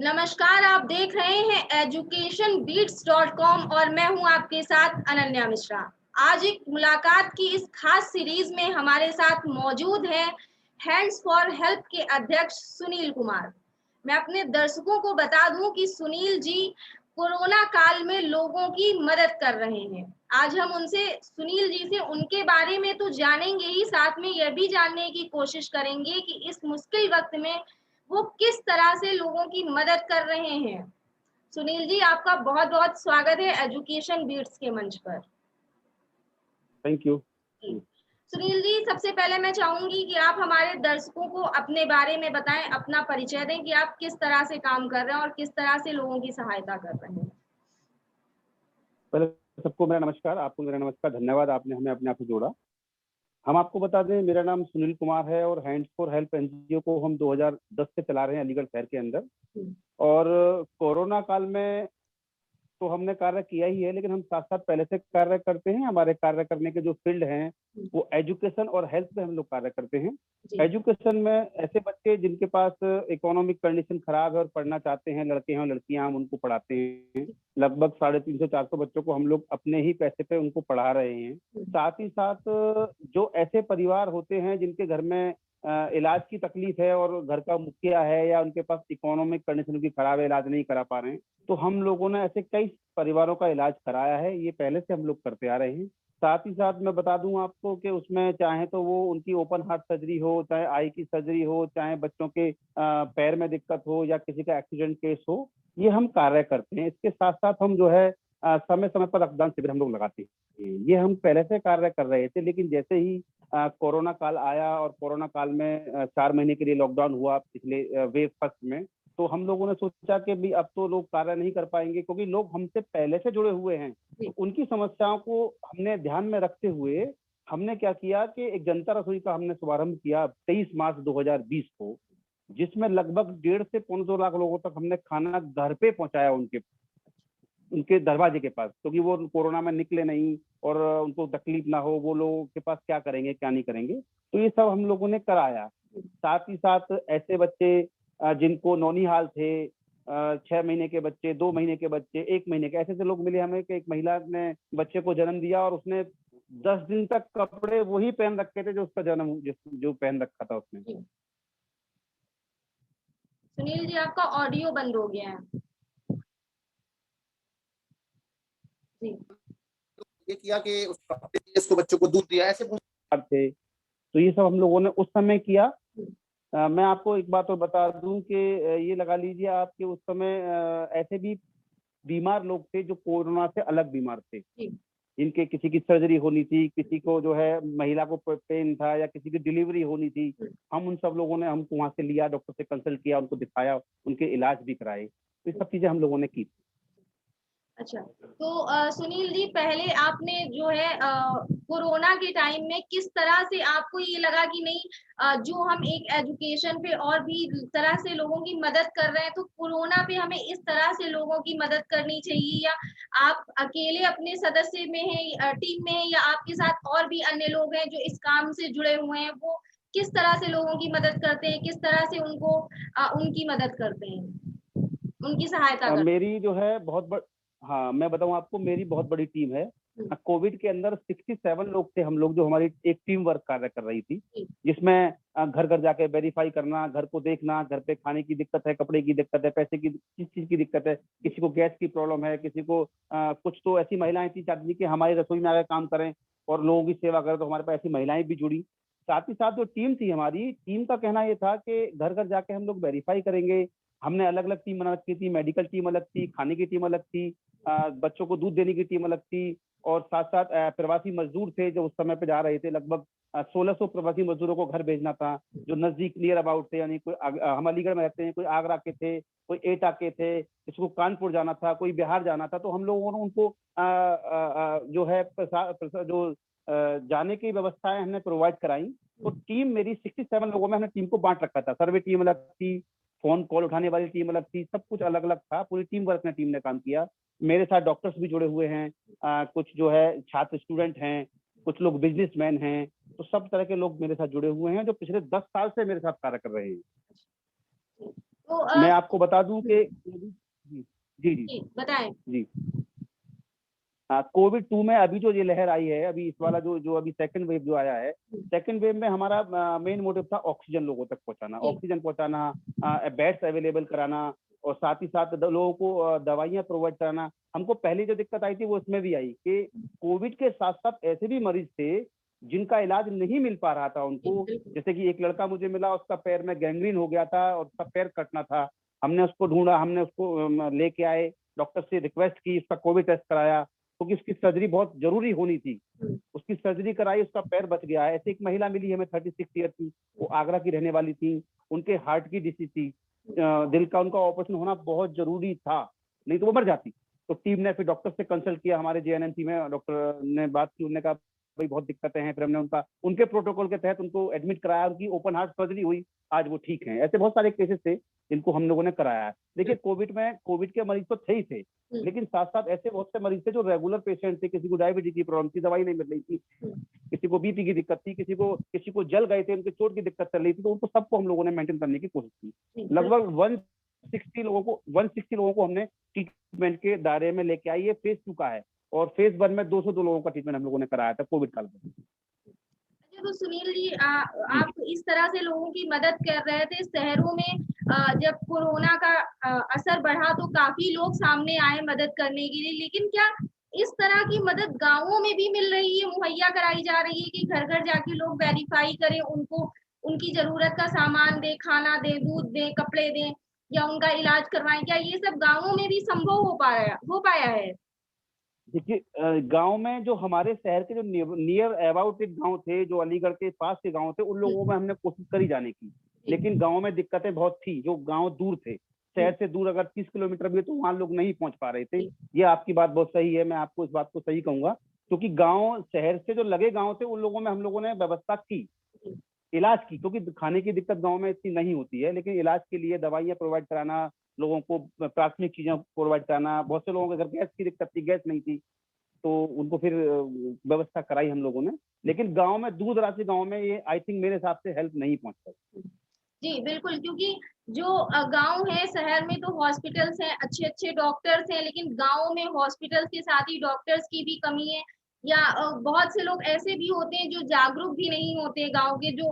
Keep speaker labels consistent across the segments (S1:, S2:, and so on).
S1: नमस्कार, आप देख रहे हैं educationbeats.com और मैं हूं आपके साथ अनन्या मिश्रा। आज एक मुलाकात की इस खास सीरीज में हमारे साथ मौजूद है हैंड्स फॉर हेल्प के अध्यक्ष सुनील कुमार। मैं अपने दर्शकों को बता दूं कि सुनील जी कोरोना काल में लोगों की मदद कर रहे हैं। आज हम उनसे सुनील जी से उनके बारे में तो जानेंगे ही, साथ में यह भी जानने की कोशिश करेंगे कि इस मुश्किल वक्त में वो किस तरह से लोगों की मदद कर रहे हैं। सुनील जी, आपका बहुत बहुत स्वागत है एजुकेशन बीट्स के मंच पर।
S2: Thank you.
S1: सुनील जी, सबसे पहले मैं चाहूंगी कि आप हमारे दर्शकों को अपने बारे में बताएं, अपना परिचय दें कि आप किस तरह से काम कर रहे हैं और किस तरह से लोगों की सहायता कर रहे हैं।
S2: पहले सबको मेरा नमस्कार, आपको मेरा नमस्कार, धन्यवाद आपने हमें अपने आप से जोड़ा। हम आपको बता दें, मेरा नाम सुनील कुमार है और हैंड्स फॉर हेल्प एनजीओ को हम 2010 से चला रहे हैं अलीगढ़ शहर के अंदर। और कोरोना काल में तो हमने कार्य किया ही है, लेकिन हम साथ साथ पहले से कार्य करते हैं। हमारे कार्य करने के जो फील्ड हैं वो एजुकेशन और हेल्थ पे हम लोग कार्य करते हैं। एजुकेशन में ऐसे बच्चे जिनके पास इकोनॉमिक कंडीशन खराब है और पढ़ना चाहते हैं, लड़के हों लड़कियां, हम उनको पढ़ाते हैं। लगभग 350-400 बच्चों को हम लोग अपने ही पैसे पे उनको पढ़ा रहे हैं। साथ ही साथ जो ऐसे परिवार होते हैं जिनके घर में इलाज की तकलीफ है और घर का मुखिया है या उनके पास इकोनॉमिक कंडीशन की खराब है, इलाज नहीं करा पा रहे हैं, तो हम लोगों ने ऐसे कई परिवारों का इलाज कराया है। ये पहले से हम लोग करते आ रहे हैं। साथ ही साथ मैं बता दूं आपको कि उसमें चाहे तो वो उनकी ओपन हार्ट सर्जरी हो, चाहे आई की सर्जरी हो, चाहे बच्चों के पैर में दिक्कत हो या किसी का एक्सीडेंट केस हो, ये हम कार्य करते हैं। इसके साथ साथ हम जो है समय समय पर रक्तदान शिविर हम लोग लगाते हैं। ये हम पहले से कार्य कर रहे थे, लेकिन जैसे ही कोरोना काल आया और कोरोना काल में 4 महीने के लिए लॉकडाउन हुआ पिछले वेव फर्स्ट में, तो हम लोगों ने सोचा कि भी अब तो लोग कार्य नहीं कर पाएंगे, क्योंकि लोग हमसे पहले से जुड़े हुए हैं। तो उनकी समस्याओं को हमने ध्यान में रखते हुए हमने क्या किया कि एक जनता रसोई का हमने शुभारंभ किया 23 मार्च 2020 को, जिसमें लगभग 1.5 से 2.25 लाख लोगों तक हमने खाना घर पे पहुंचाया, उनके दरवाजे के पास, क्योंकि वो कोरोना में निकले नहीं और उनको तकलीफ ना हो, वो लोगों के पास क्या करेंगे क्या नहीं करेंगे, तो ये सब हम लोगों ने कराया। साथ ही साथ ऐसे बच्चे जिनको नौनिहाल थे, 6 महीने के बच्चे, 2 महीने के बच्चे, 1 महीने के, ऐसे ऐसे लोग मिले हमें कि एक महिला ने बच्चे को जन्म दिया और उसने 10 दिन तक कपड़े वही पहन रखे थे जो उसका जन्म जो पहन रखा था उसने।
S1: सुनील जी, आपका ऑडियो बंद हो गया है।
S3: ये किया कि उसको बच्चों को दूध दिया, ऐसे
S2: थे, तो ये सब हम लोगों ने उस समय किया। मैं आपको एक बात और बता दूं कि ये लगा लीजिए आप कि उस समय ऐसे भी बीमार लोग थे जो कोरोना से अलग बीमार थे, जिनके किसी की सर्जरी होनी थी, किसी को जो है महिला को पेन था या किसी की डिलीवरी होनी थी। हम उन सब लोगों ने हमको वहां से लिया, डॉक्टर से कंसल्ट किया, उनको दिखाया, उनके इलाज भी कराए। तो ये सब चीजें हम लोगों ने की।
S1: अच्छा, तो सुनील जी, पहले आपने जो है कोरोना के टाइम में किस तरह से आपको ये लगा कि नहीं, जो हम एक एजुकेशन पे और भी तरह से लोगों की मदद कर रहे हैं, तो कोरोना पे हमें इस तरह से लोगों की मदद करनी चाहिए, या आप अकेले अपने सदस्य में हैं, टीम में हैं, या आपके साथ और भी अन्य लोग हैं जो इस काम से जुड़े हुए हैं, वो किस तरह से लोगों की मदद करते हैं, किस तरह से उनको उनकी मदद करते हैं, उनकी सहायता करते हैं?
S2: मेरी जो है हाँ, मैं बताऊं आपको, मेरी बहुत बड़ी टीम है। कोविड के अंदर 67 लोग थे हम लोग, जो हमारी एक टीम वर्क कार्य कर रही थी, जिसमें घर घर जाके वेरीफाई करना, घर को देखना, घर पे खाने की दिक्कत है, कपड़े की दिक्कत है, पैसे की किस चीज की दिक्कत है, किसी को गैस की प्रॉब्लम है, किसी को कुछ तो ऐसी महिलाएं थी चाहती थी कि हमारी रसोई में आकर काम करें और लोगों की सेवा करें, तो हमारे पास ऐसी महिलाएं भी जुड़ी। साथ ही साथ जो टीम थी, हमारी टीम का कहना ये था कि घर घर जाके हम लोग वेरीफाई करेंगे। हमने अलग अलग टीम बना रखी थी, मेडिकल टीम अलग थी, खाने की टीम अलग थी, बच्चों को दूध देने की टीम अलग थी, और साथ साथ प्रवासी मजदूर थे जो उस समय पे जा रहे थे। लगभग 1600 प्रवासी मजदूरों को घर भेजना था, जो नजदीक नियर अबाउट थे, यानी कोई हम अलीगढ़ में रहते हैं, कोई आगरा के थे, कोई एटा के थे, किसी को कानपुर जाना था, कोई बिहार जाना था। तो हम लोगों ने उनको जो है जो जाने की व्यवस्थाएं हमने प्रोवाइड कराई। तो टीम मेरी 67 लोगों में हमने टीम को बांट रखा था। सर्वे टीम अलग थी, फोन कॉल उठाने वाली टीम अलग थी, सब कुछ अलग अलग था। पूरी टीम वर्क में टीम ने काम किया। मेरे साथ डॉक्टर्स भी जुड़े हुए हैं, कुछ जो है छात्र स्टूडेंट हैं, कुछ लोग बिजनेसमैन हैं, तो सब तरह के लोग मेरे साथ जुड़े हुए हैं जो पिछले 10 साल से मेरे साथ कार्य कर रहे हैं।
S1: तो
S2: मैं आपको बता दूं कि जी जी जी
S1: जी बताएं।
S2: जी कोविड 2 में अभी जो ये लहर आई है, अभी इस वाला जो जो अभी सेकंड वेव जो आया है, सेकंड वेव में हमारा मेन मोटिव था ऑक्सीजन लोगों तक पहुंचाना,
S1: जी।
S2: ऑक्सीजन पहुंचाना, बेड्स अवेलेबल कराना, और साथ ही साथ लोगों को दवाइयां प्रोवाइड कराना। हमको पहले जो दिक्कत आई थी वो इसमें भी आई कि कोविड के साथ साथ ऐसे भी मरीज थे जिनका इलाज नहीं मिल पा रहा था उनको।
S1: बिल्कुल।
S2: जैसे कि एक लड़का मुझे मिला, उसका पैर में गैंग्रीन हो गया था और उसका पैर कटना था। हमने उसको ढूंढा, हमने उसको लेके आए, डॉक्टर से रिक्वेस्ट की, उसका कोविड टेस्ट कराया क्योंकि उसकी सर्जरी बहुत जरूरी होनी थी। उसकी सर्जरी कराई, उसका पैर बच गया। ऐसे एक महिला मिली हमें 36 ईयर की, वो आगरा की रहने वाली थी, उनके हार्ट की डिसीज थी, दिल का उनका ऑपरेशन होना बहुत जरूरी था, नहीं तो वो मर जाती। तो टीम ने फिर डॉक्टर से कंसल्ट किया, हमारे जेएनएमसी में डॉक्टर ने बात की, उन्होंने कहा भाई बहुत दिक्कतें हैं। फिर हमने उनके प्रोटोकॉल के तहत उनको एडमिट कराया, उनकी ओपन हार्ट सर्जरी हुई, आज वो ठीक हैं। ऐसे बहुत सारे केसेस थे जिनको हम लोगों ने कराया है। देखिए कोविड के मरीज तो थे ही थे, लेकिन साथ साथ ऐसे बहुत से मरीज थे जो रेगुलर पेशेंट थे। किसी को डायबिटीज की प्रॉब्लम थी, दवाई नहीं मिल रही थी, किसी को बीपी की दिक्कत थी, किसी को जल गए थे, उनके चोट की दिक्कत चल रही थी, तो उनको सबको हम लोगों ने मेंटेन करने की कोशिश की। लगभग 160 लोगों को हमने ट्रीटमेंट के दायरे में लेके आई। ये फेज 2 का है, और फेज 1 में 202 लोगों का ट्रीटमेंट हम लोगों ने कराया था कोविड काल में।
S1: अच्छा, तो सुनील जी आप इस तरह से लोगों की मदद कर रहे थे शहरों में। जब कोरोना का असर बढ़ा तो काफी लोग सामने आए मदद करने के लिए, लेकिन क्या इस तरह की मदद गांवों में भी मिल रही है, मुहैया कराई जा रही है कि घर घर जाके लोग वेरीफाई करें, उनको उनकी जरूरत का सामान दे, खाना दे, दूध दे, कपड़े दें, या उनका इलाज करवाएं? क्या ये सब गांवों में भी संभव हो पाया है?
S2: देखिए गांव में जो हमारे शहर के जो नियर अबाउट एक गांव थे, जो अलीगढ़ के पास के गांव थे, उन लोगों में हमने कोशिश करी जाने की, लेकिन गांव में दिक्कतें बहुत थी। जो गांव दूर थे, शहर से दूर, अगर 30 किलोमीटर भी है तो वहां लोग नहीं पहुंच पा रहे थे। ये आपकी बात बहुत सही है, मैं आपको इस बात को सही कहूंगा, क्योंकि गांव शहर से जो लगे गांव थे उन लोगों में हम लोगों ने व्यवस्था की इलाज की, क्योंकि खाने की दिक्कत गांव में इतनी नहीं होती है, लेकिन इलाज के लिए दवाइयां प्रोवाइड कराना, लोगों को प्राथमिक चीजें प्रोवाइड कराना। बहुत से लोगों के घर गैस की दिक्कत थी, गैस नहीं थी, तो उनको फिर व्यवस्था कराई हम लोगों ने। लेकिन गांव में, दूर दराज के गांव में, ये आई थिंक मेरे हिसाब से हेल्प नहीं पहुंच पाई।
S1: जी बिल्कुल, क्योंकि जो गांव है, शहर में तो हॉस्पिटल्स हैं, अच्छे अच्छे डॉक्टर्स हैं, लेकिन गांव में हॉस्पिटल्स के साथ ही डॉक्टर्स की भी कमी है। या बहुत से लोग ऐसे भी होते हैं जो जागरूक भी नहीं होते गांव के, जो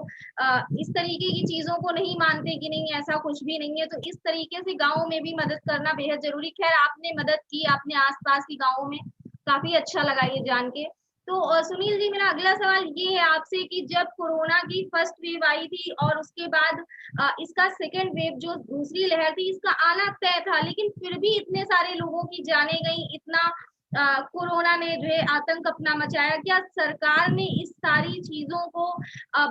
S1: इस तरीके की चीजों को नहीं मानते कि नहीं ऐसा कुछ भी नहीं है। तो इस तरीके से गांव में भी मदद करना बेहद जरूरी। खैर, आपने मदद की अपने आसपास की गांवों में, काफी अच्छा लगा ये जान के। तो सुनील जी, मेरा अगला सवाल ये है आपसे कि जब कोरोना की फर्स्ट वेव आई थी और उसके बाद इसका सेकेंड वेव जो दूसरी लहर थी, इसका आना तय था, लेकिन फिर भी इतने सारे लोगों की जाने गई, इतना कोरोना ने जो है आतंक अपना मचाया। क्या सरकार ने इस सारी चीजों को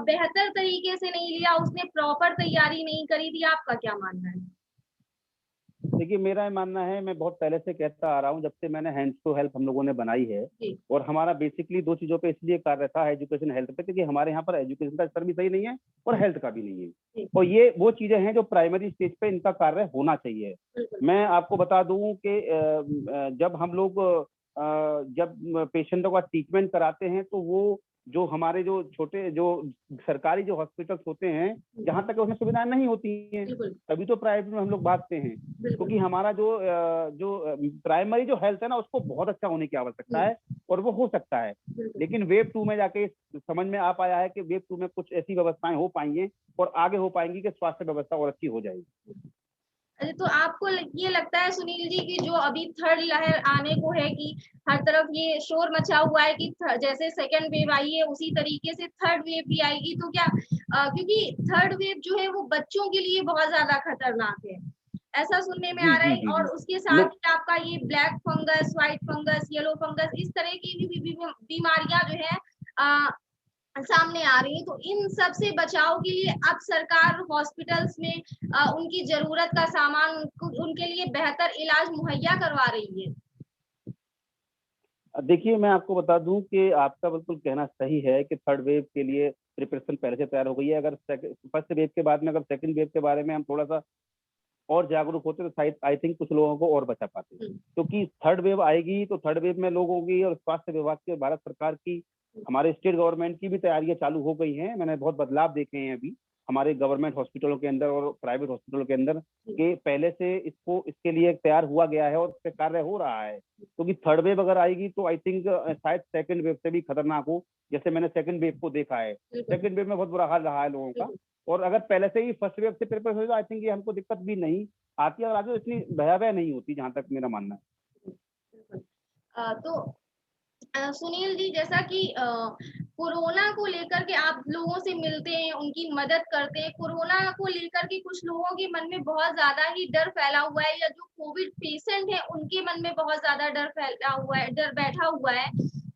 S1: बेहतर तरीके से नहीं लिया, उसने प्रॉपर तैयारी नहीं करी थी? आपका क्या मानना है?
S2: देखिए मेरा मानना है, मैं बहुत पहले से कहता आ रहा हूँ, जब से मैंने हैंड्स टू हेल्प हम लोगों ने बनाई है, और हमारा बेसिकली 2 चीजों पे इसलिए कार्य था, एजुकेशन हेल्थ पे, क्योंकि हमारे यहाँ पर एजुकेशन का स्तर भी सही नहीं है और हेल्थ का भी नहीं है, और ये वो चीजें हैं जो प्राइमरी स्टेज पे इनका कार्य होना चाहिए। मैं आपको बता दूं कि जब हम लोग जब पेशेंटों का ट्रीटमेंट कराते हैं, तो वो जो हमारे जो छोटे जो सरकारी जो हॉस्पिटल्स होते हैं, जहां तक उसमें सुविधाएं नहीं होती हैं, तभी तो प्राइवेट में हम लोग भागते हैं, क्योंकि हमारा जो प्राइमरी जो हेल्थ है ना, उसको बहुत अच्छा होने की आवश्यकता है, और वो हो सकता है। लेकिन वेव 2 में जाके समझ में आ पाया है कि वेव 2 में कुछ ऐसी व्यवस्थाएं हो पाएंगी और आगे हो पाएंगी कि स्वास्थ्य व्यवस्था और अच्छी हो जाएगी।
S1: अच्छा, तो आपको ये लगता है सुनील जी कि जो अभी थर्ड लहर आने को है, कि हर तरफ ये शोर मचा हुआ है कि जैसे सेकंड वेव आई है उसी तरीके से थर्ड वेव भी आएगी, तो क्या क्योंकि थर्ड वेव जो है वो बच्चों के लिए बहुत ज्यादा खतरनाक है, ऐसा सुनने में आ रहा है। और उसके साथ ही आपका ये black fungus, white fungus, yellow fungus, इस तरह की भी बीमारियां जो है सामने आ रही है। तो इन सब से बचाव के लिए अब सरकार हॉस्पिटल्स में उनकी जरूरत का सामान, उनके लिए बेहतर इलाज मुहैया करवा रही है।
S2: देखिए मैं आपको बता दूं कि आपका बिल्कुल कहना सही है कि थर्ड वेव के लिए प्रिपरेशन पहले से तैयार हो गई है। अगर फर्स्ट वेव के बाद में अगर सेकंड वेव के बारे में हम थोड़ा सा और जागरूक होते तो शायद आई थिंक कुछ लोगों को और बचा पाते, क्योंकि थर्ड वेव आएगी तो थर्ड वेव में लोगों की और स्वास्थ्य विभाग की और भारत सरकार की, हमारे स्टेट गवर्नमेंट की भी तैयारियां चालू हो गई हैं। मैंने बहुत बदलाव देखे हैं अभी हमारे गवर्नमेंट हॉस्पिटलों के अंदर और प्राइवेट हॉस्पिटलों के अंदर कि पहले से इसके लिए तैयार हुआ गया है और इस पे कार्य हो रहा है, क्योंकि थर्ड वेव अगर आएगी तो आई थिंक शायद सेकंड वेव से भी खतरनाक हो, जैसे मैंने सेकंड वेव को देखा है। सेकंड वेव में बहुत बुरा हाल रहा है लोगों का, और अगर पहले से ही फर्स्ट वेव से प्रिपेयर हो जाए आई थिंक ये हमको दिक्कत भी नहीं आती और आगे इतनी भयावह नहीं होती, जहां तक मेरा मानना है।
S1: तो सुनील जी, जैसा कि कोरोना को लेकर के आप लोगों से मिलते हैं, उनकी मदद करते हैं, कोरोना को लेकर के कुछ लोगों के मन में बहुत ज्यादा ही डर फैला हुआ है, या जो कोविड पेशेंट है उनके मन में बहुत ज्यादा डर फैला हुआ है, डर बैठा हुआ है,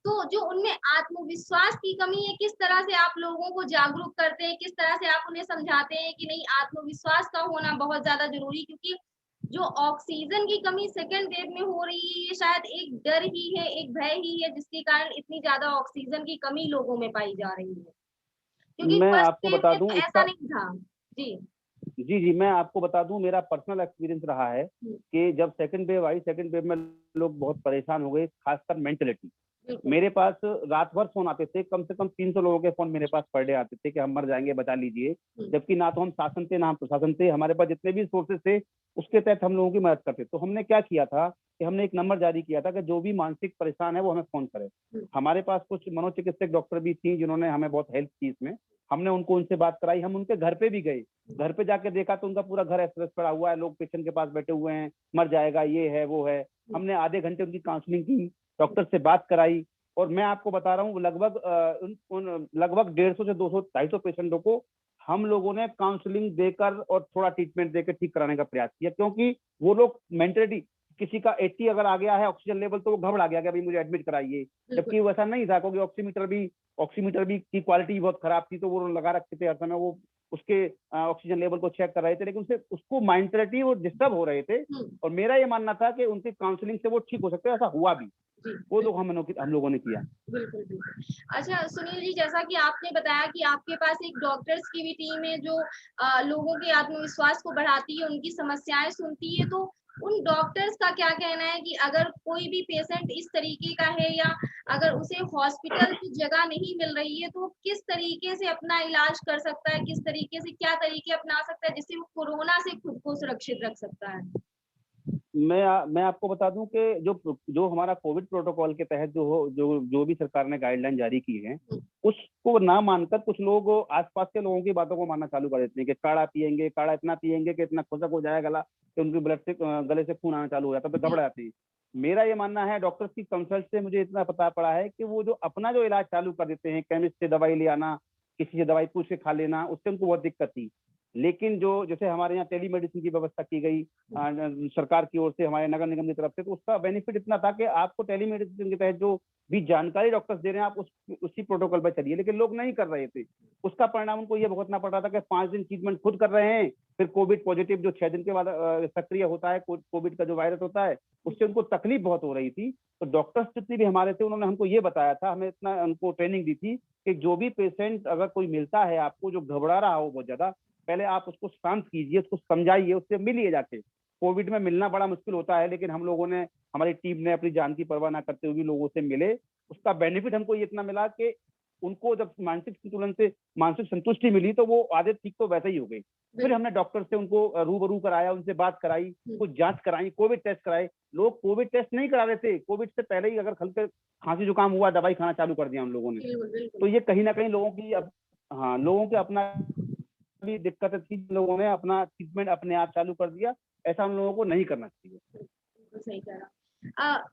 S1: तो जो उनमें आत्मविश्वास की कमी है, किस तरह से आप लोगों को जागरूक करते हैं, किस तरह से आप उन्हें समझाते हैं कि नहीं, आत्मविश्वास का होना बहुत ज्यादा जरूरी, क्योंकि जो ऑक्सीजन की कमी सेकेंड वेव में हो रही है, ये शायद एक डर ही है, एक भय ही है, जिसके कारण इतनी ज्यादा ऑक्सीजन की कमी लोगों में पाई जा रही है, क्योंकि
S2: मैं
S1: फर्स्ट
S2: आपको
S1: वेव
S2: बता
S1: में
S2: दूं
S1: तो ऐसा नहीं था। जी
S2: जी, मैं आपको बता दूं, मेरा पर्सनल एक्सपीरियंस रहा है कि जब सेकंड वेव आई, सेकंड वेव में लोग बहुत परेशान हो गए, खासकर मेंटलिटी। मेरे पास रात भर फोन आते थे, कम से कम 300 लोगों के फोन मेरे पास पर डे आते थे कि हम मर जाएंगे, बचा लीजिए, जबकि ना तो हम शासन थे ना हम प्रशासन थे, हमारे पास जितने भी सोर्सेस थे उसके तहत हम लोगों की मदद करते। तो हमने क्या किया था कि हमने एक नंबर जारी किया था कि जो भी मानसिक परेशान है वो हमें फोन करे। हमारे पास कुछ मनोचिकित्सक डॉक्टर भी थी जिन्होंने हमें बहुत हेल्प की इसमें, हमने उनसे बात कराई, हम उनके घर पे भी गए, घर पे जाके देखा तो उनका पूरा घर एस्ट्रेस पड़ा हुआ है, लोग पेशेंट के पास बैठे हुए हैं, मर जाएगा, ये है वो है। हमने आधे घंटे उनकी काउंसलिंग की, डॉक्टर से बात कराई, और मैं आपको बता रहा हूँ लगभग 150 से 200 250 पेशेंटों को हम लोगों ने काउंसलिंग देकर और थोड़ा ट्रीटमेंट देकर ठीक कराने का प्रयास किया, क्योंकि वो लोग मेंटली, किसी का 80 अगर आ गया है ऑक्सीजन लेवल तो वो घबरा गया कि अभी मुझे एडमिट कराइए, जबकि वैसा नहीं था, क्योंकि ऑक्सीमीटर भी की क्वालिटी बहुत खराब थी, तो वो लगा रखते थे हर समय, वो उसके ऑक्सीजन लेवल को चेक कर रहे थे, लेकिन उसको मेंटलिटी वो डिस्टर्ब हो रहे थे। और मेरा ये मानना था कि उनकी काउंसलिंग से वो ठीक हो सकते हैं, ऐसा हुआ भी, वो लोग हम लोगों ने किया।
S1: बिल्कुल बिल्कुल। अच्छा सुनील जी, जैसा कि आपने बताया कि आपके पास एक डॉक्टर्स की भी टीम है जो लोगों के आत्मविश्वास को बढ़ाती है, उनकी समस्याएं सुनती है, तो उन डॉक्टर्स का क्या कहना है कि अगर कोई भी पेशेंट इस तरीके का है, या अगर उसे हॉस्पिटल की जगह नहीं मिल रही है, तो किस तरीके से अपना इलाज कर सकता है, किस तरीके से, क्या तरीके अपना सकता है जिससे वो कोरोना से खुद को सुरक्षित रख सकता है?
S2: मैं आपको बता दूं कि जो हमारा कोविड प्रोटोकॉल के तहत जो भी सरकार ने गाइडलाइन जारी की है, उसको ना मानकर कुछ लोग आसपास के लोगों की बातों को मानना चालू कर देते हैं कि काढ़ा पियेंगे, काढ़ा इतना पियेंगे कि इतना खुशक हो जाएगा गला कि उनके गले से खून आना चालू हो जाता है, तो घबरा जाते हैं। मेरा ये मानना है, डॉक्टर्स की कंसल्ट से मुझे इतना पता पड़ा है कि वो जो अपना जो इलाज चालू कर देते हैं, केमिस्ट से दवाई ले आना, किसी से दवाई पूछ के खा लेना, उससे उनको बहुत दिक्कत थी। लेकिन जो जैसे हमारे यहाँ टेली मेडिसिन की व्यवस्था की गई सरकार की ओर से, हमारे नगर निगम की तरफ से, तो उसका बेनिफिट इतना था कि आपको टेली मेडिसिन के तहत जो भी जानकारी डॉक्टर्स दे रहे हैं आप उसी प्रोटोकॉल पर चलिए, लेकिन लोग नहीं कर रहे थे। उसका परिणाम उनको ये भुगतना पड़ रहा था कि 5 दिन ट्रीटमेंट खुद कर रहे हैं, फिर कोविड पॉजिटिव जो 6 दिन के बाद सक्रिय होता है, कोविड का जो वायरस होता है, उससे उनको तकलीफ बहुत हो रही थी। तो डॉक्टर्स जितने भी हमारे थे उन्होंने हमको ये बताया था, हमें इतना उनको ट्रेनिंग दी थी कि जो भी पेशेंट अगर कोई मिलता है आपको जो घबरा रहा हो बहुत ज्यादा, पहले आप उसको शांत कीजिए, उसको समझाइए, उससे मिलिए जाके। कोविड में मिलना बड़ा मुश्किल होता है, लेकिन हम लोगों ने, हमारी टीम ने अपनी जान की परवाह ना करते हुए भी लोगों से मिले। उसका बेनिफिट हमको ये इतना मिला कि उनको जब मानसिक संतुलन से मानसिक संतुष्टि मिली तो वो आदत ठीक तो वैसे ही हो गई। फिर हमने डॉक्टर से उनको रूबरू कराया, उनसे बात कराई, कुछ जांच कराई, कोविड टेस्ट कराए। लोग कोविड टेस्ट नहीं करा रहे थे, कोविड से पहले ही अगर हल्के खांसी जुकाम हुआ दवाई खाना चालू कर दिया हम लोगों ने। तो ये कहीं ना कहीं लोगों की लोगों के अपना भी दिक्कत थी, लोगों ने अपना ट्रीटमेंट अपने आप चालू कर दिया। ऐसा हम लोगों को नहीं करना चाहिए।
S1: सही कह रहा।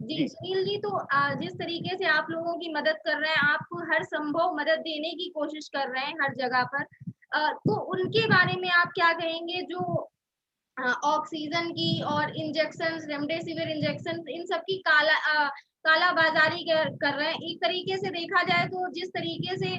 S1: जी सुनील जी, तो जिस तरीके से आप लोगों की मदद कर रहे हैं, आप हर संभव मदद देने की कोशिश कर रहे हैं हर जगह पर, तो उनके बारे में आप क्या कहेंगे जो ऑक्सीजन की और इंजेक्शन, रेमडेसिविर इंजेक्शन, इन सब की कालाबाजारी कर रहे हैं? एक तरीके से देखा जाए तो जिस तरीके से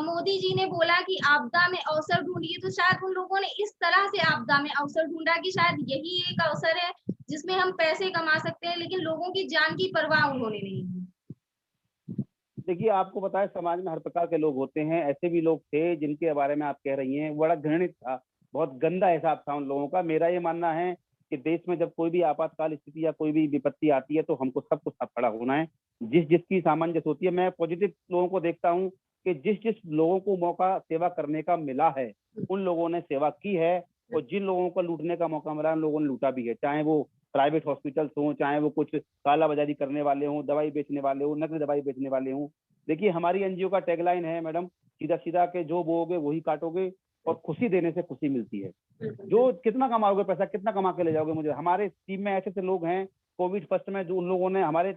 S1: मोदी जी ने बोला कि आपदा में अवसर ढूंढिए, तो शायद उन लोगों ने इस तरह से आपदा में अवसर ढूंढा कि शायद यही एक अवसर है जिसमें हम पैसे कमा सकते हैं, लेकिन लोगों की जान की परवाह उन्होंने नहीं की।
S2: देखिए, आपको पता है समाज में हर प्रकार के लोग होते हैं, ऐसे भी लोग थे जिनके बारे में आप कह रही हैं, बड़ा घृणित था, बहुत गंदा हिसाब था उन लोगों का। मेरा ये मानना है कि देश में जब कोई भी आपातकाल स्थिति या कोई भी विपत्ति आती है तो हमको सबको साथ खड़ा होना है, जिसकी सामंजस्य होती है। मैं पॉजिटिव लोगों को देखता हूँ कि जिस जिस लोगों को मौका सेवा करने का मिला है उन लोगों ने सेवा की है, और जिन लोगों को लूटने का मौका मिला उन लोगों ने लूटा भी है, चाहे वो प्राइवेट हॉस्पिटल्स हों, चाहे वो कुछ कालाबाजारी करने वाले हों, दवाई बेचने वाले हों, नकली दवाई बेचने वाले हों। देखिए हमारी एनजीओ का टैगलाइन है मैडम, सीधा सीधा के जो बोओगे वही काटोगे, और खुशी देने से खुशी मिलती है। जो कितना कमाओगे पैसा, कितना कमा के ले जाओगे मुझे। हमारे टीम में ऐसे लोग हैं, कोविड फर्स्ट में जो उन लोगों ने हमारे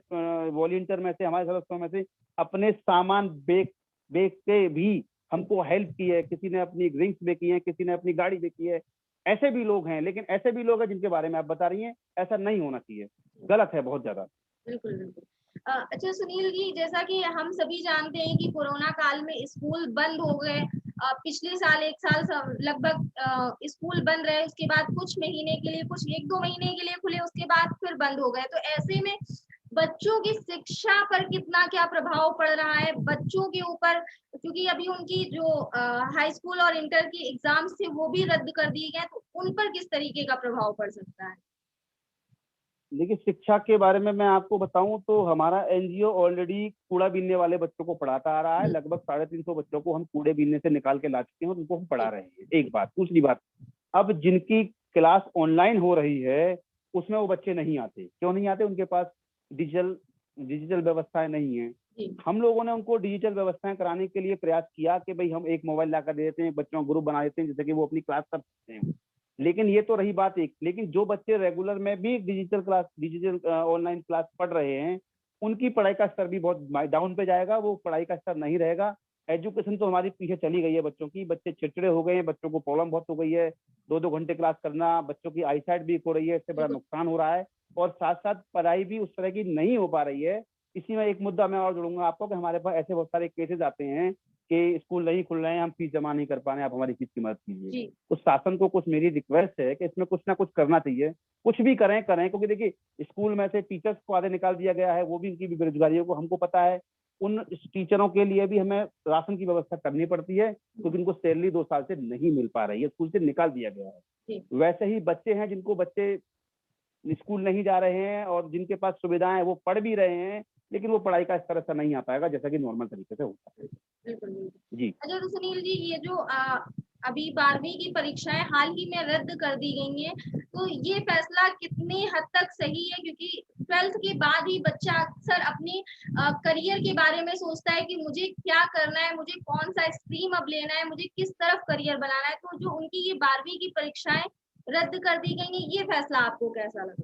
S2: वॉलंटियर में से, हमारे सदस्यों में से अपने सामान बेच के भी हमको हेल्प की है। किसी ने अपनी ड्रिंक्स बेची है, किसी ने अपनी गाड़ी बेची है। ऐसे भी लोग हैं, लेकिन ऐसे भी लोग हैं जिनके बारे में आप बता रही हैं, ऐसा नहीं होना चाहिए, गलत है बहुत ज्यादा।
S1: बिल्कुल बिल्कुल। अच्छा सुनील जी, जैसा कि हम सभी जानते हैं कि कोरोना काल में स्कूल बंद हो गए। पिछले साल 1 साल लगभग स्कूल बंद रहे, उसके बाद कुछ महीने के लिए, कुछ 1-2 महीने के लिए खुले, उसके बाद फिर बंद हो गए। तो ऐसे में बच्चों की शिक्षा पर कितना क्या प्रभाव पड़ रहा है बच्चों के ऊपर, क्योंकि अभी उनकी जो हाई स्कूल और इंटर की एग्जाम्स थे वो भी रद्द कर दिए गए, तो उन पर किस तरीके का प्रभाव पड़ सकता है?
S2: देखिए शिक्षा के बारे में मैं आपको बताऊं तो हमारा एनजीओ ऑलरेडी कूड़ा बीनने वाले बच्चों को पढ़ाता आ रहा है। लगभग 350 बच्चों को हम कूड़े बीनने से निकाल के ला चुके हैं और उनको हम पढ़ा रहे हैं। एक बात। दूसरी बात, अब जिनकी क्लास ऑनलाइन हो रही है उसमें वो बच्चे नहीं आते। क्यों नहीं आते? उनके पास डिजिटल व्यवस्थाएं नहीं है। हम लोगों ने उनको डिजिटल व्यवस्थाएं कराने के लिए प्रयास किया कि भाई हम एक मोबाइल लाकर दे देते हैं, बच्चों का ग्रुप बना देते हैं जिससे कि वो अपनी क्लास कर सकते हैं। लेकिन ये तो रही बात एक। लेकिन जो बच्चे रेगुलर में भी डिजिटल ऑनलाइन क्लास पढ़ रहे हैं, उनकी पढ़ाई का स्तर भी बहुत डाउन पे जाएगा, वो पढ़ाई का स्तर नहीं रहेगा। एजुकेशन तो हमारी पीछे चली गई है बच्चों की। बच्चे चिड़चिड़े हो गए हैं, बच्चों को प्रॉब्लम बहुत हो गई है। 2-2 घंटे क्लास करना, बच्चों की आई साइट वीक हो रही है, इससे बड़ा नुकसान हो रहा है। और साथ साथ पढ़ाई भी उस तरह की नहीं हो पा रही है। इसी में एक मुद्दा मैं और जोड़ूंगा आपको कि हमारे पास ऐसे बहुत सारे केसेस आते हैं कि स्कूल नहीं खुल रहे हैं, हम फीस जमा नहीं कर पा रहे हैं, आप हमारी फीस की मदद कीजिए। तो शासन को कुछ मेरी रिक्वेस्ट है कि इसमें कुछ ना कुछ करना चाहिए। कुछ भी करें क्योंकि देखिए स्कूल में से टीचर्स को आधे निकाल दिया गया है, वो भी इनकी भी बेरोजगारी को हमको पता है। उन टीचरों के लिए भी हमें राशन की व्यवस्था करनी पड़ती है क्योंकि उनको सैलरी 2 साल से नहीं मिल पा रही है, स्कूल से निकाल दिया गया है। वैसे ही बच्चे हैं जिनको बच्चे स्कूल नहीं जा रहे हैं और जिनके पास सुविधाएं वो पढ़ भी रहे हैं, लेकिन वो पढ़ाई का स्तर ऐसा नहीं आ पाएगा जैसा कि नॉर्मल तरीके से होता है।
S1: बिल्कुल बिल्कुल।
S2: जी।
S1: अच्छा तो सुनील जी, ये जो अभी 12वीं की परीक्षाएं हाल ही में रद्द कर दी गई हैं, तो ये फैसला कितनी हद तक सही है? क्योंकि 12th के बाद ही बच्चा अक्सर अपनी करियर के बारे में सोचता है कि मुझे क्या करना है, मुझे कौन सा स्ट्रीम अब लेना है, मुझे किस तरफ करियर बनाना है। तो जो उनकी ये 12वीं की परीक्षाएं रद्द कर दी गई हैं, ये फैसला आपको कैसा लगा?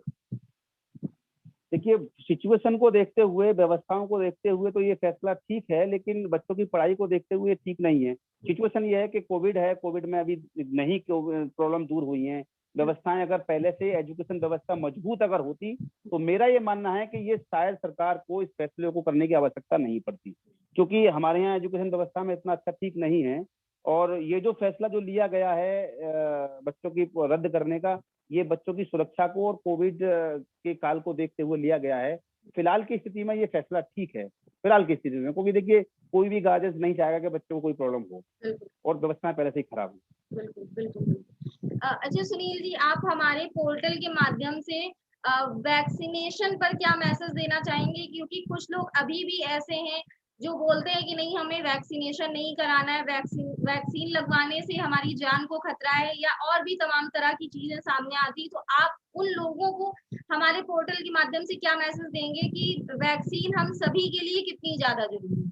S2: देखिए सिचुएशन को देखते हुए, व्यवस्थाओं को देखते हुए तो ये फैसला ठीक है, लेकिन बच्चों की पढ़ाई को देखते हुए ठीक नहीं है। सिचुएशन ये है कि कोविड है, कोविड में अभी नहीं प्रॉब्लम दूर हुई है। व्यवस्थाएं अगर पहले से एजुकेशन व्यवस्था मजबूत अगर होती तो मेरा ये मानना है कि ये शायद सरकार को इस फैसले को करने की आवश्यकता नहीं पड़ती, क्योंकि हमारे यहाँ एजुकेशन व्यवस्था में इतना अच्छा ठीक नहीं है। और ये जो फैसला जो लिया गया है बच्चों की रद्द करने का, ये बच्चों की सुरक्षा को और कोविड के काल को देखते हुए लिया गया है। फिलहाल की स्थिति में ये फैसला ठीक है, फिलहाल की स्थिति में, क्योंकि देखिए कोई भी गार्जियन नहीं चाहेगा कि बच्चों को कोई प्रॉब्लम हो और व्यवस्थाएं पहले से ही खराब हो।
S1: बिल्कुल बिल्कुल। अच्छा सुनील जी, आप हमारे पोर्टल के माध्यम से वैक्सीनेशन पर क्या मैसेज देना चाहेंगे? क्योंकि कुछ लोग अभी भी ऐसे हैं जो बोलते हैं कि नहीं, हमें वैक्सीनेशन नहीं कराना है, वैक्सीन लगवाने से हमारी जान को खतरा है, या और भी तमाम तरह की चीजें सामने आती। तो आप उन लोगों को हमारे पोर्टल के माध्यम से क्या मैसेज देंगे कि वैक्सीन हम सभी के लिए कितनी ज्यादा जरूरी है?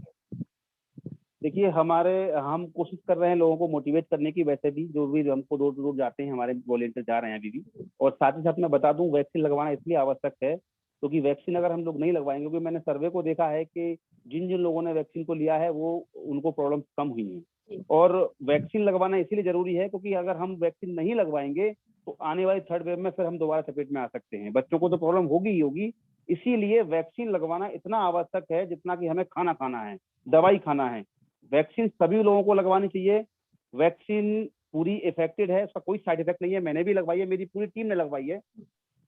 S2: देखिए हम कोशिश कर रहे हैं लोगों को मोटिवेट करने की। वैसे भी जो भी हमको डोर टू डोर जाते हैं, हमारे वॉलेंटियर जा रहे हैं अभी भी। और साथ ही साथ मैं बता दूं, वैक्सीन लगवाना इसलिए आवश्यक है क्योंकि वैक्सीन अगर हम लोग नहीं लगवाएंगे, क्योंकि मैंने सर्वे को देखा है कि जिन जिन लोगों ने वैक्सीन को लिया है वो उनको प्रॉब्लम कम हुई है। और वैक्सीन लगवाना इसीलिए जरूरी है क्योंकि अगर हम वैक्सीन नहीं लगवाएंगे तो आने वाली 3rd वेव में फिर हम दोबारा चपेट में आ सकते हैं। बच्चों को तो प्रॉब्लम होगी ही होगी, इसीलिए वैक्सीन लगवाना इतना आवश्यक है जितना कि हमें खाना खाना है, दवाई खाना है। वैक्सीन सभी लोगों को लगवानी चाहिए। वैक्सीन पूरी इफेक्टेड है, उसका कोई साइड इफेक्ट नहीं है। मैंने भी लगवाई है, मेरी पूरी टीम ने लगवाई है।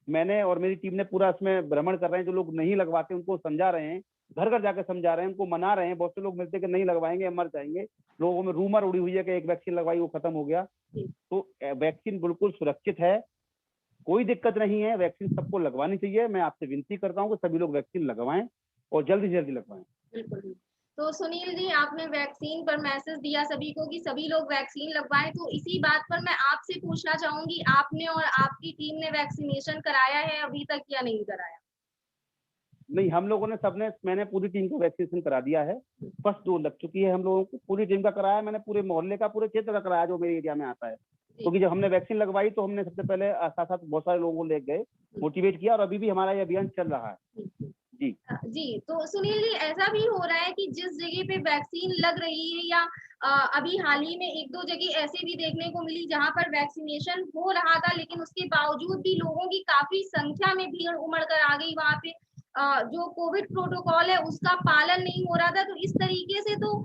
S2: मैंने और मेरी टीम ने पूरा इसमें भ्रमण कर रहे हैं, जो लोग नहीं लगवाते उनको समझा रहे हैं, घर घर जाकर समझा रहे हैं, उनको मना रहे हैं। बहुत से लोग मिलते कि नहीं लगवाएंगे, मर जाएंगे। लोगों में रूमर उड़ी हुई है कि एक वैक्सीन लगवाई वो खत्म हो गया। तो वैक्सीन बिल्कुल सुरक्षित है, कोई दिक्कत नहीं है। वैक्सीन सबको लगवानी चाहिए। मैं आपसे विनती करता हूँ कि सभी लोग वैक्सीन लगवाएं और जल्दी से जल्दी लगवाएं।
S1: बिल्कुल। तो सुनील जी, आपने वैक्सीन पर मैसेज दिया सभी को कि सभी लोग वैक्सीन लगवाएं, तो इसी बात पर मैं आपसे पूछना चाहूंगी, आपने और आपकी टीम ने वैक्सीनेशन कराया है अभी तक या नहीं कराया?
S2: नहीं, हम लोगों ने सबने, मैंने पूरी टीम को वैक्सीनेशन करा दिया है। फर्स्ट डोज लग चुकी है हम लोगों को, पूरी टीम का कराया। मैंने पूरे मोहल्ले का, पूरे क्षेत्र का कराया जो मेरे एरिया में आता है। क्योंकि जब हमने वैक्सीन लगवाई तो हमने सबसे पहले साथ साथ बहुत सारे लोगों को ले गए, मोटिवेट किया, और अभी भी हमारा ये अभियान चल रहा है।
S1: जी, तो सुनील जी, ऐसा भी हो रहा है कि जिस जगह पे वैक्सीन लग रही है या अभी हाल ही में 1-2 जगह ऐसे भी देखने को मिली जहां पर वैक्सीनेशन हो रहा था, लेकिन उसके बावजूद भी लोगों की काफी संख्या में भीड़ उमड़ कर आ गई वहां पे। जो कोविड प्रोटोकॉल है उसका पालन नहीं हो रहा था, तो इस तरीके से तो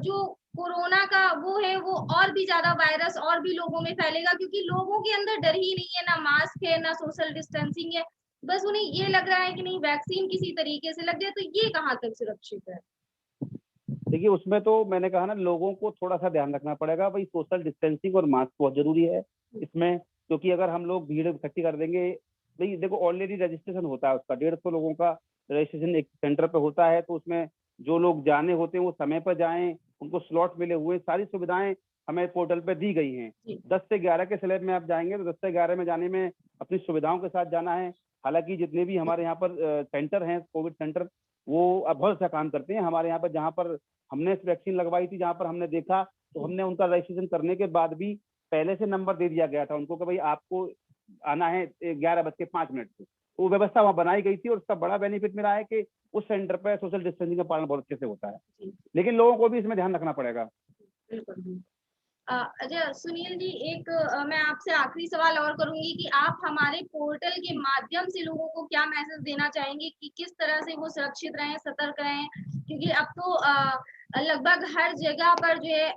S1: जो कोरोना का वो है वो और भी ज्यादा वायरस और भी लोगों में फैलेगा, क्योंकि लोगों के अंदर डर ही नहीं है, ना मास्क है ना सोशल डिस्टेंसिंग है, बस उन्हें ये लग रहा है कि नहीं वैक्सीन किसी तरीके से लग जाए, तो ये कहाँ तक सुरक्षित है?
S2: देखिए, उसमें तो मैंने कहा ना, लोगों को थोड़ा सा ध्यान रखना पड़ेगा भाई। सोशल डिस्टेंसिंग और मास्क बहुत जरूरी है इसमें, क्योंकि अगर हम लोग भीड़ इकट्ठी कर देंगे, भाई देखो ऑलरेडी रजिस्ट्रेशन होता है उसका, 150 लोगों का रजिस्ट्रेशन एक सेंटर पे होता है, तो उसमें जो लोग जाने होते हैं वो समय पर जाएं, उनको स्लॉट मिले हुए, सारी सुविधाएं हमें पोर्टल पे दी गई हैं। 10 से 11 के स्लैब में आप जाएंगे तो 10 से 11 में जाने में अपनी सुविधाओं के साथ जाना है। हालांकि जितने भी हमारे यहाँ पर सेंटर हैं, कोविड सेंटर, वो अब बहुत अच्छा काम करते हैं। हमारे यहाँ पर जहाँ पर हमने वैक्सीन लगवाई थी, जहाँ पर हमने देखा, तो हमने उनका रजिस्ट्रेशन करने के बाद भी पहले से नंबर दे दिया गया था उनको कि भाई आपको आना है 11:05 से। वो व्यवस्था वहाँ बनाई गई थी, और उसका बड़ा बेनिफिट मिला है कि उस सेंटर पर सोशल डिस्टेंसिंग का पालन बहुत अच्छे से होता है। लेकिन लोगों को भी इसमें ध्यान रखना पड़ेगा।
S1: बिल्कुल। अच्छा सुनील जी, एक मैं आपसे आखिरी सवाल और करूंगी कि आप हमारे पोर्टल के माध्यम से लोगों को क्या मैसेज देना चाहेंगे कि किस तरह से वो सुरक्षित रहें, सतर्क रहें, क्योंकि अब तो लगभग हर जगह पर जो है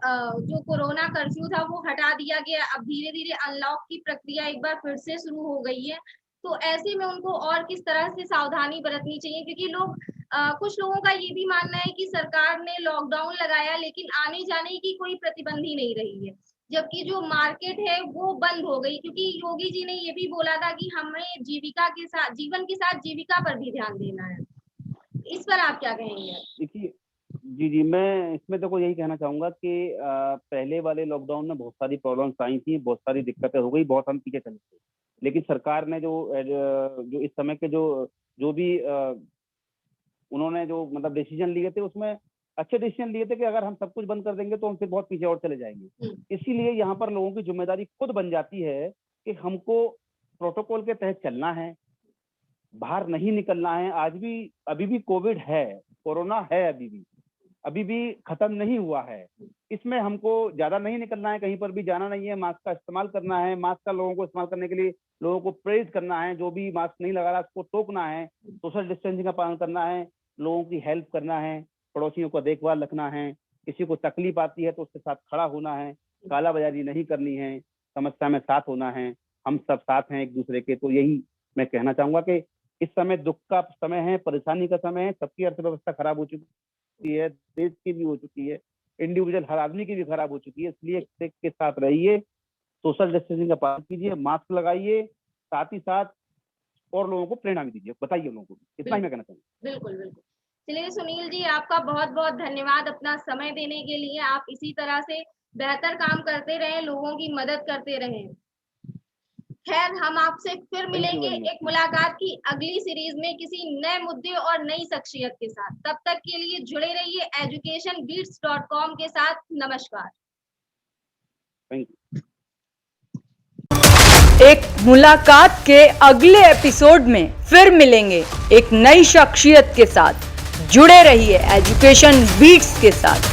S1: जो कोरोना कर्फ्यू था वो हटा दिया गया, अब धीरे धीरे अनलॉक की प्रक्रिया एक बार फिर से शुरू हो गई है, तो ऐसे में उनको और किस तरह से सावधानी बरतनी चाहिए, क्योंकि लोग कुछ लोगों का ये भी मानना है कि सरकार ने लॉकडाउन लगाया लेकिन आने जाने की कोई प्रतिबंधी नहीं रही है, जबकि जो मार्केट है वो बंद हो गई, क्योंकि योगी जी ने ये भी बोला था कि हमें जीविका के साथ, जीवन के साथ जीविका पर भी ध्यान देना है। इस पर आप क्या कहेंगे?
S2: देखिए, जी, मैं इसमें तो यही कहना चाहूंगा कि पहले वाले लॉकडाउन में बहुत सारी प्रॉब्लम्स आई थी, बहुत सारी दिक्कतें हो गई, बहुत हम पीछे चले थे। लेकिन सरकार ने जो इस समय के जो भी उन्होंने जो मतलब डिसीजन लिए थे, उसमें अच्छे डिसीजन लिए थे कि अगर हम सब कुछ बंद कर देंगे तो हम फिर बहुत पीछे और चले जाएंगे। इसीलिए यहाँ पर लोगों की जिम्मेदारी खुद बन जाती है कि हमको प्रोटोकॉल के तहत चलना है, बाहर नहीं निकलना है। अभी भी कोविड है, कोरोना है, अभी भी खत्म नहीं हुआ है। इसमें हमको ज्यादा नहीं निकलना है, कहीं पर भी जाना नहीं है, मास्क का इस्तेमाल करना है, मास्क का लोगों को इस्तेमाल करने के लिए लोगों को प्रेरित करना है, जो भी मास्क नहीं लगा रहा उसको टोकना है, सोशल डिस्टेंसिंग का पालन करना है, लोगों की हेल्प करना है, पड़ोसियों को देखभाल रखना है, किसी को तकलीफ आती है तो उसके साथ खड़ा होना है, कालाबाजारी नहीं करनी है, समस्या में साथ होना है, हम सब साथ हैं एक दूसरे के। तो यही मैं कहना चाहूंगा कि इस समय दुख का समय है, परेशानी का समय है, सबकी अर्थव्यवस्था खराब हो चुकी है, देश की भी हो चुकी है, इंडिविजुअल हर आदमी की भी खराब हो चुकी है। इसलिए के साथ रहिए, सोशल डिस्टेंसिंग का पालन कीजिए, मास्क लगाइए, साथ ही साथ और लोगों को प्रेरणा भी दीजिए, बताइए लोगों को। इतना ही मैं कहना चाहूँगा।
S1: बिल्कुल बिल्कुल। चलिए सुनील जी, आपका बहुत बहुत धन्यवाद अपना समय देने के लिए। आप इसी तरह से बेहतर काम करते रहें, लोगों की मदद करते रहें। खैर, हम आपसे फिर मिलेंगे एक मुलाकात की अगली सीरीज में किसी नए मुद्दे और नई शख्सियत के साथ। तब तक के लिए जुड़े रहिए educationbeats.com के साथ। नमस्कार।
S2: Thank you.
S4: एक मुलाकात के अगले एपिसोड में फिर मिलेंगे एक नई शख्सियत के साथ। जुड़े रहिए एजुकेशन बीट्स के साथ।